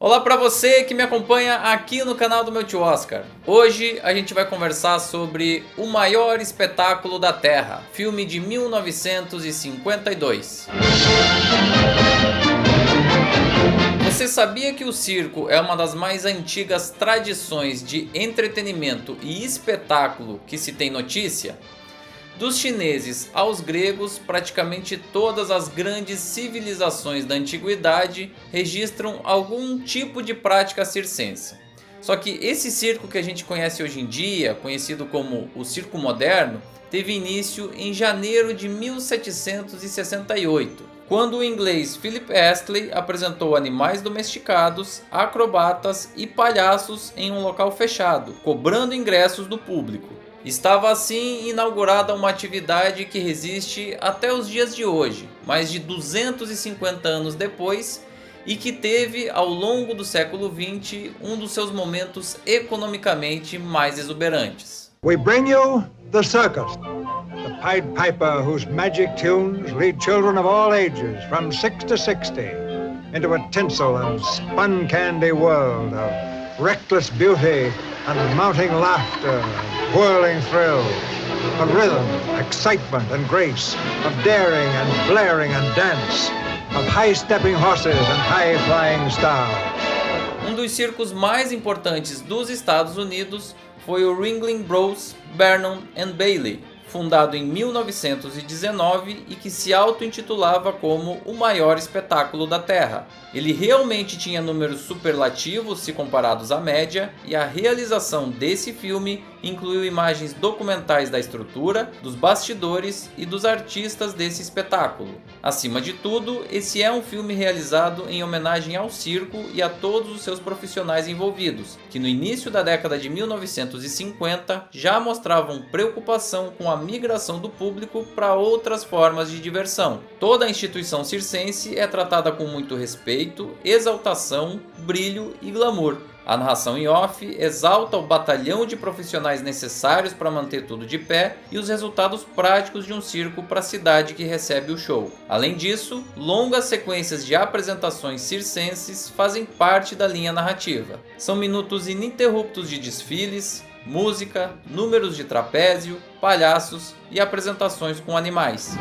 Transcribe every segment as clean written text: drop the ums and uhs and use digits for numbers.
Olá para você que me acompanha aqui no canal do meu tio Oscar. Hoje a gente vai conversar sobre O Maior Espetáculo da Terra, filme de 1952. Você sabia que o circo é uma das mais antigas tradições de entretenimento e espetáculo que se tem notícia? Dos chineses aos gregos, praticamente todas as grandes civilizações da antiguidade registram algum tipo de prática circense. Só que esse circo que a gente conhece hoje em dia, conhecido como o circo moderno, teve início em janeiro de 1768, quando o inglês Philip Astley apresentou animais domesticados, acrobatas e palhaços em um local fechado, cobrando ingressos do público. Estava assim inaugurada uma atividade que resiste até os dias de hoje, mais de 250 anos depois, e que teve ao longo do século XX um dos seus momentos economicamente mais exuberantes. We bring you the circus, the Pied Piper whose magic tunes lead children of all ages from 6 to 60 into a tinsel and spun candy world of reckless beauty and mounting laughter. Whirling thrills, of rhythm, excitement and grace, of daring and blaring and dance, of high-stepping horses and high-flying stars. Um dos circos mais importantes dos Estados Unidos foi o Ringling Bros. Barnum and Bailey, fundado em 1919 e que se auto-intitulava como o maior espetáculo da Terra. Ele realmente tinha números superlativos se comparados à média, e a realização desse filme incluiu imagens documentais da estrutura, dos bastidores e dos artistas desse espetáculo. Acima de tudo, esse é um filme realizado em homenagem ao circo e a todos os seus profissionais envolvidos, que no início da década de 1950 já mostravam preocupação com a migração do público para outras formas de diversão. Toda a instituição circense é tratada com muito respeito, exaltação, brilho e glamour. A narração em off exalta o batalhão de profissionais necessários para manter tudo de pé e os resultados práticos de um circo para a cidade que recebe o show. Além disso, longas sequências de apresentações circenses fazem parte da linha narrativa. São minutos ininterruptos de desfiles, música, números de trapézio, palhaços e apresentações com animais.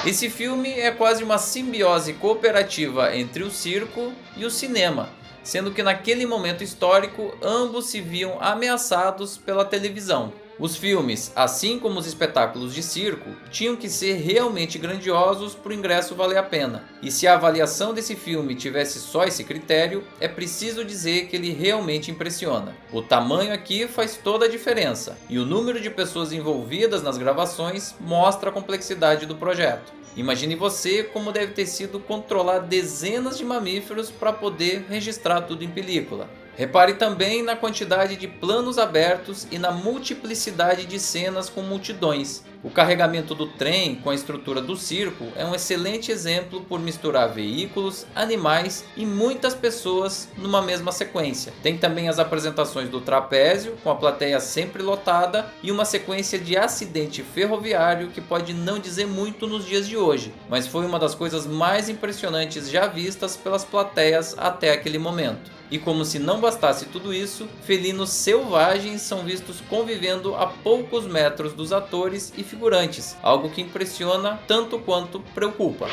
Esse filme é quase uma simbiose cooperativa entre o circo e o cinema, sendo que naquele momento histórico ambos se viam ameaçados pela televisão. Os filmes, assim como os espetáculos de circo, tinham que ser realmente grandiosos para o ingresso valer a pena. E se a avaliação desse filme tivesse só esse critério, é preciso dizer que ele realmente impressiona. O tamanho aqui faz toda a diferença, e o número de pessoas envolvidas nas gravações mostra a complexidade do projeto. Imagine você como deve ter sido controlar dezenas de mamíferos para poder registrar tudo em película. Repare também na quantidade de planos abertos e na multiplicidade de cenas com multidões. O carregamento do trem com a estrutura do circo é um excelente exemplo por misturar veículos, animais e muitas pessoas numa mesma sequência. Tem também as apresentações do trapézio, com a plateia sempre lotada, e uma sequência de acidente ferroviário que pode não dizer muito nos dias de hoje, mas foi uma das coisas mais impressionantes já vistas pelas plateias até aquele momento. E como se não bastasse tudo isso, felinos selvagens são vistos convivendo a poucos metros dos atores e figurantes, algo que impressiona tanto quanto preocupa.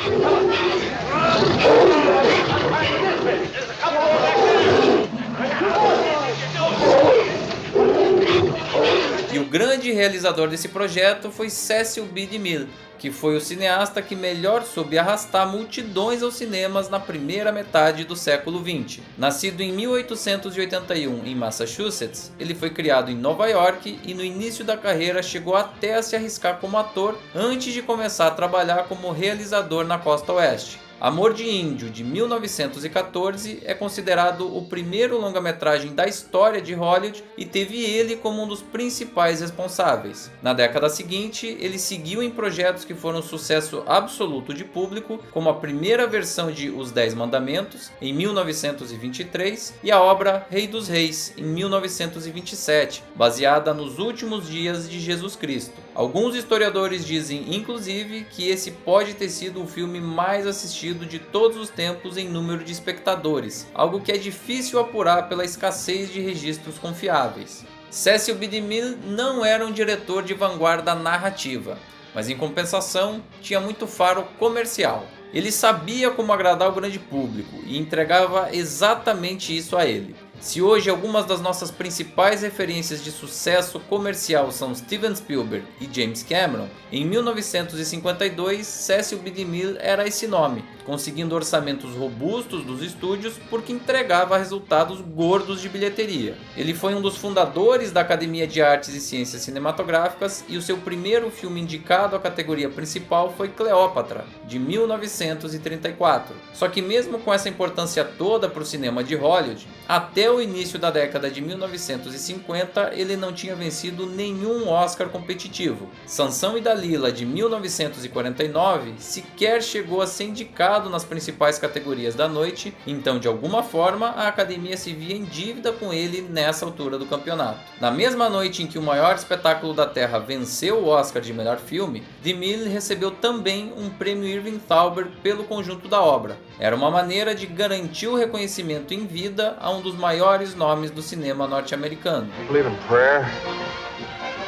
E o grande realizador desse projeto foi Cecil B. DeMille, que foi o cineasta que melhor soube arrastar multidões aos cinemas na primeira metade do século XX. Nascido em 1881 em Massachusetts, ele foi criado em Nova York e no início da carreira chegou até a se arriscar como ator antes de começar a trabalhar como realizador na costa oeste. Amor de Índio, de 1914, é considerado o primeiro longa-metragem da história de Hollywood e teve ele como um dos principais responsáveis. Na década seguinte, ele seguiu em projetos que foram sucesso absoluto de público, como a primeira versão de Os Dez Mandamentos, em 1923, e a obra Rei dos Reis, em 1927, baseada nos últimos dias de Jesus Cristo. Alguns historiadores dizem, inclusive, que esse pode ter sido o filme mais assistido de todos os tempos em número de espectadores, algo que é difícil apurar pela escassez de registros confiáveis. Cecil B. DeMille não era um diretor de vanguarda narrativa, mas em compensação tinha muito faro comercial. Ele sabia como agradar o grande público e entregava exatamente isso a ele. Se hoje algumas das nossas principais referências de sucesso comercial são Steven Spielberg e James Cameron, em 1952 Cecil B. DeMille era esse nome, conseguindo orçamentos robustos dos estúdios porque entregava resultados gordos de bilheteria. Ele foi um dos fundadores da Academia de Artes e Ciências Cinematográficas e o seu primeiro filme indicado à categoria principal foi Cleópatra, de 1934. Só que mesmo com essa importância toda para o cinema de Hollywood, até o início da década de 1950 ele não tinha vencido nenhum Oscar competitivo. Sansão e Dalila, de 1949, sequer chegou a ser indicado nas principais categorias da noite, então de alguma forma a academia se via em dívida com ele nessa altura do campeonato. Na mesma noite em que o maior espetáculo da Terra venceu o Oscar de melhor filme, DeMille recebeu também um prêmio Irving Thalber pelo conjunto da obra. Era uma maneira de garantir o reconhecimento em vida a um dos maiores nomes do cinema norte-americano. Believe in prayer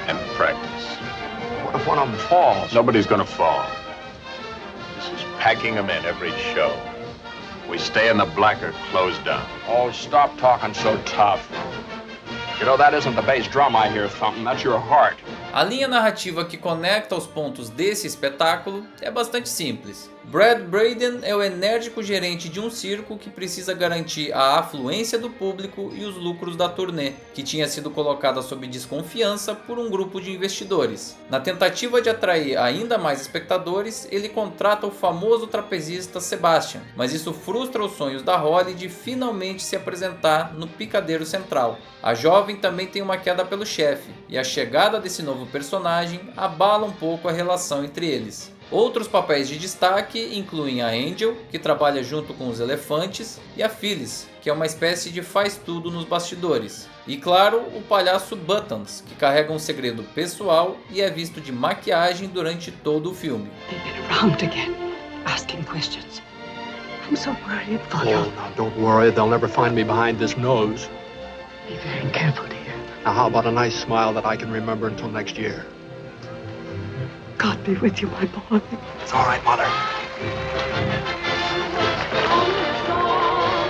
and practice. What if one of them falls? Nobody's gonna fall. This is packing them in every show. We stay in the black or close down. Oh, stop talking so tough. You know, that isn't the bass drum I hear thumping, that's your heart. A linha narrativa que conecta os pontos desse espetáculo é bastante simples. Brad Braden é o enérgico gerente de um circo que precisa garantir a afluência do público e os lucros da turnê, que tinha sido colocada sob desconfiança por um grupo de investidores. Na tentativa de atrair ainda mais espectadores, ele contrata o famoso trapezista Sebastian, mas isso frustra os sonhos da Holly de finalmente se apresentar no picadeiro central. A jovem também tem uma queda pelo chefe, e a chegada desse novo personagem abala um pouco a relação entre eles. Outros papéis de destaque incluem a Angel, que trabalha junto com os elefantes, e a Phyllis, que é uma espécie de faz-tudo nos bastidores. E claro, o palhaço Buttons, que carrega um segredo pessoal e é visto de maquiagem durante todo o filme. I'm so worried for you. Oh, now don't worry, they'll never find me behind this nose. Be very careful, dear. Now how about a nice smile that I can remember until next year? God be with you, my boy. It's all right, Mother.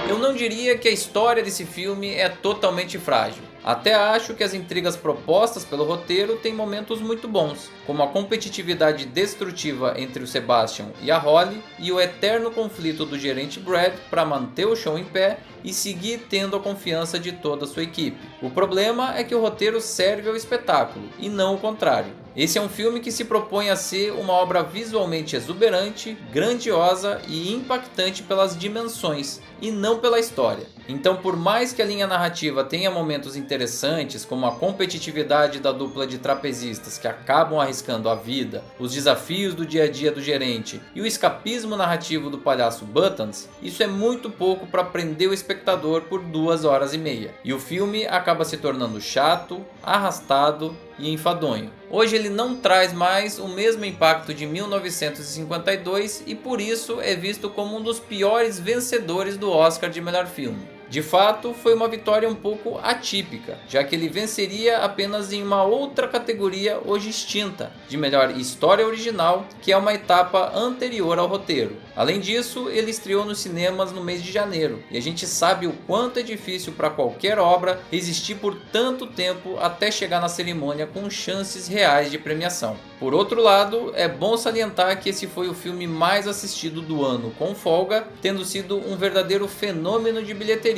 Eu não diria que a história desse filme é totalmente frágil. Até acho que as intrigas propostas pelo roteiro têm momentos muito bons, como a competitividade destrutiva entre o Sebastian e a Holly e o eterno conflito do gerente Brad para manter o show em pé e seguir tendo a confiança de toda a sua equipe. O problema é que o roteiro serve ao espetáculo e não o contrário. Esse é um filme que se propõe a ser uma obra visualmente exuberante, grandiosa e impactante pelas dimensões, e não pela história. Então, por mais que a linha narrativa tenha momentos interessantes, como a competitividade da dupla de trapezistas que acabam arriscando a vida, os desafios do dia a dia do gerente e o escapismo narrativo do palhaço Buttons, isso é muito pouco para prender o espectador por 2 horas e meia. E o filme acaba se tornando chato, arrastado e enfadonho. Hoje ele não traz mais o mesmo impacto de 1952 e por isso é visto como um dos piores vencedores do Oscar de melhor filme. De fato, foi uma vitória um pouco atípica, já que ele venceria apenas em uma outra categoria hoje extinta, de melhor história original, que é uma etapa anterior ao roteiro. Além disso, ele estreou nos cinemas no mês de janeiro, e a gente sabe o quanto é difícil para qualquer obra resistir por tanto tempo até chegar na cerimônia com chances reais de premiação. Por outro lado, é bom salientar que esse foi o filme mais assistido do ano com folga, tendo sido um verdadeiro fenômeno de bilheteria.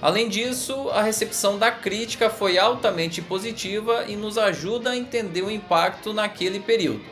Além disso, a recepção da crítica foi altamente positiva e nos ajuda a entender o impacto naquele período.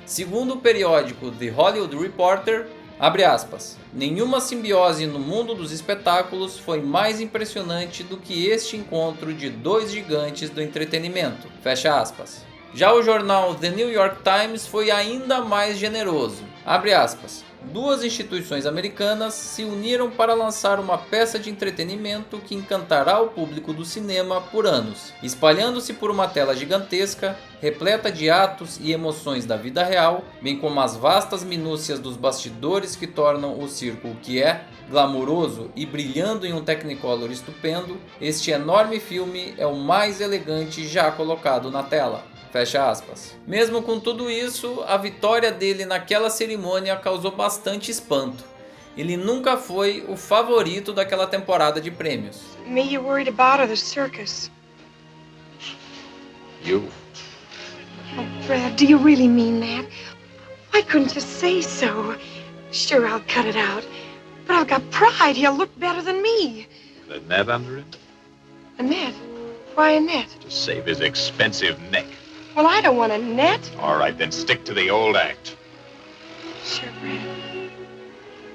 Segundo o periódico The Hollywood Reporter, Abre aspas. Nenhuma simbiose no mundo dos espetáculos foi mais impressionante do que este encontro de dois gigantes do entretenimento. Fecha aspas. Já o jornal The New York Times foi ainda mais generoso. Abre aspas. Duas instituições americanas se uniram para lançar uma peça de entretenimento que encantará o público do cinema por anos, espalhando-se por uma tela gigantesca, repleta de atos e emoções da vida real, bem como as vastas minúcias dos bastidores que tornam o circo o que é, glamuroso e brilhando em um Technicolor estupendo. Este enorme filme é o mais elegante já colocado na tela. Fecha aspas. Mesmo com tudo isso, a vitória dele naquela cerimônia causou bastante espanto. Ele nunca foi o favorito daquela temporada de prêmios. Me you worried about or the circus? You. Oh, Fred, do you really mean that? Why couldn't you say so? Sure, I'll cut it out. But I've got pride. He'll look better than me. The net under it? A net? Why a net? To save his expensive neck. Well, I don't want a net. All right, then stick to the old act. Sure, Fred.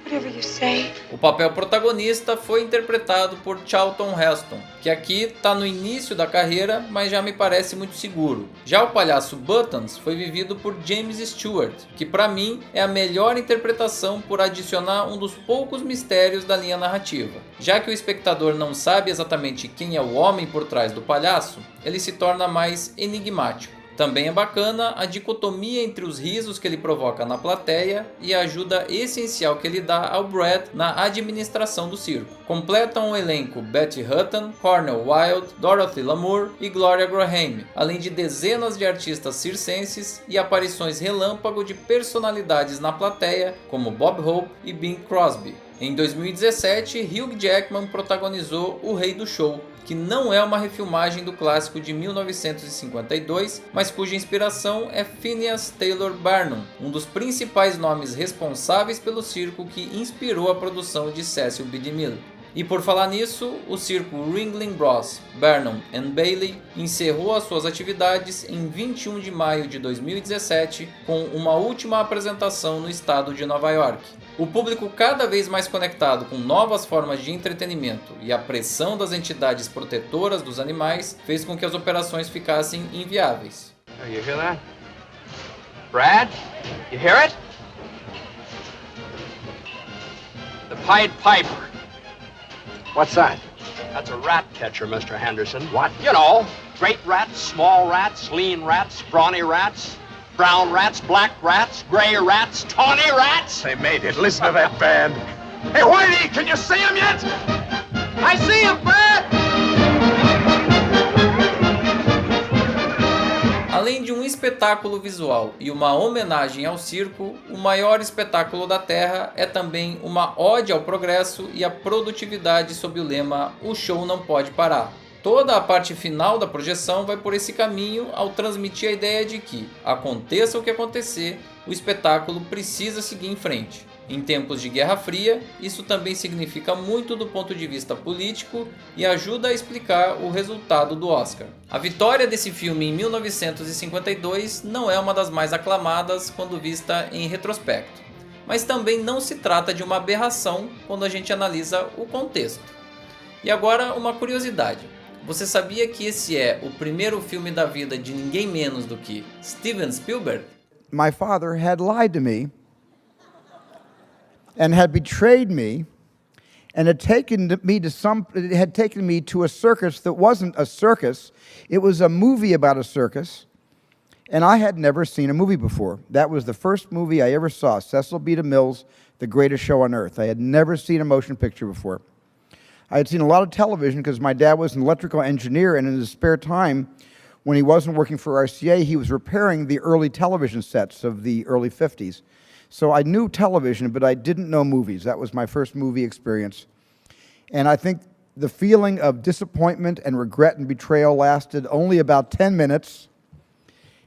Whatever you say. O papel protagonista foi interpretado por Charlton Heston, que aqui está no início da carreira, mas já me parece muito seguro. Já o palhaço Buttons foi vivido por James Stewart, que para mim é a melhor interpretação por adicionar um dos poucos mistérios da linha narrativa. Já que o espectador não sabe exatamente quem é o homem por trás do palhaço, ele se torna mais enigmático. Também é bacana a dicotomia entre os risos que ele provoca na plateia e a ajuda essencial que ele dá ao Brad na administração do circo. Completam o elenco Betty Hutton, Cornel Wilde, Dorothy Lamour e Gloria Graham, além de dezenas de artistas circenses e aparições relâmpago de personalidades na plateia como Bob Hope e Bing Crosby. Em 2017, Hugh Jackman protagonizou O Rei do Show, que não é uma refilmagem do clássico de 1952, mas cuja inspiração é Phineas Taylor Barnum, um dos principais nomes responsáveis pelo circo que inspirou a produção de Cecil B. DeMille. E por falar nisso, o circo Ringling Bros. Barnum and Bailey encerrou as suas atividades em 21 de maio de 2017 com uma última apresentação no estado de Nova York. O público cada vez mais conectado com novas formas de entretenimento e a pressão das entidades protetoras dos animais fez com que as operações ficassem inviáveis. Oh, you hear that? Brad? You hear it? The Pied Piper. What's that? That's a rat catcher, Mr. Henderson. What? You know, great rats, small rats, lean rats, brawny rats, brown rats, black rats, gray rats, tawny rats. They made it. Listen to that band. Hey, Whitey, can you see him yet? I see him, Brad! Além de um espetáculo visual e uma homenagem ao circo, o maior espetáculo da Terra é também uma ode ao progresso e à produtividade sob o lema "O show não pode parar". Toda a parte final da projeção vai por esse caminho ao transmitir a ideia de que, aconteça o que acontecer, o espetáculo precisa seguir em frente. Em tempos de Guerra Fria, isso também significa muito do ponto de vista político e ajuda a explicar o resultado do Oscar. A vitória desse filme em 1952 não é uma das mais aclamadas quando vista em retrospecto, mas também não se trata de uma aberração quando a gente analisa o contexto. E agora uma curiosidade. Você sabia que esse é o primeiro filme da vida de ninguém menos do que Steven Spielberg? My father had lied to me and had betrayed me and had taken me to a circus that wasn't a circus. It was a movie about a circus, and I had never seen a movie before. That was the first movie I ever saw, Cecil B. DeMille's The Greatest Show on Earth. I had never seen a motion picture before. I had seen a lot of television because my dad was an electrical engineer, and in his spare time, when he wasn't working for RCA, he was repairing the early television sets of the early 50s. So I knew television, but I didn't know movies. That was my first movie experience. And I think the feeling of disappointment and regret and betrayal lasted only about 10 minutes.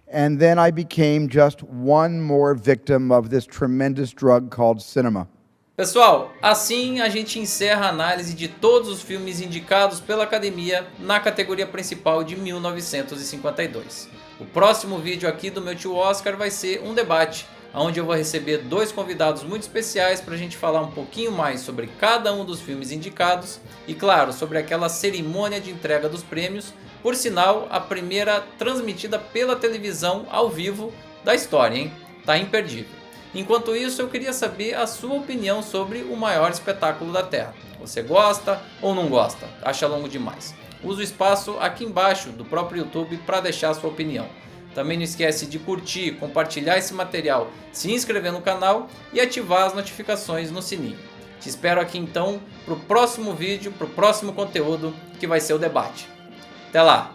And then I became just one more victim of this tremendous drug called cinema. Pessoal, assim a gente encerra a análise de todos os filmes indicados pela Academia na categoria principal de 1952. O próximo vídeo aqui do Meu Tio Oscar vai ser um debate onde eu vou receber 2 convidados muito especiais para a gente falar um pouquinho mais sobre cada um dos filmes indicados e, claro, sobre aquela cerimônia de entrega dos prêmios, por sinal, a primeira transmitida pela televisão ao vivo da história, hein? Tá imperdível. Enquanto isso, eu queria saber a sua opinião sobre o maior espetáculo da Terra. Você gosta ou não gosta? Acha longo demais? Usa o espaço aqui embaixo do próprio YouTube para deixar a sua opinião. Também não esquece de curtir, compartilhar esse material, se inscrever no canal e ativar as notificações no sininho. Te espero aqui então para o próximo vídeo, para o próximo conteúdo que vai ser o debate. Até lá!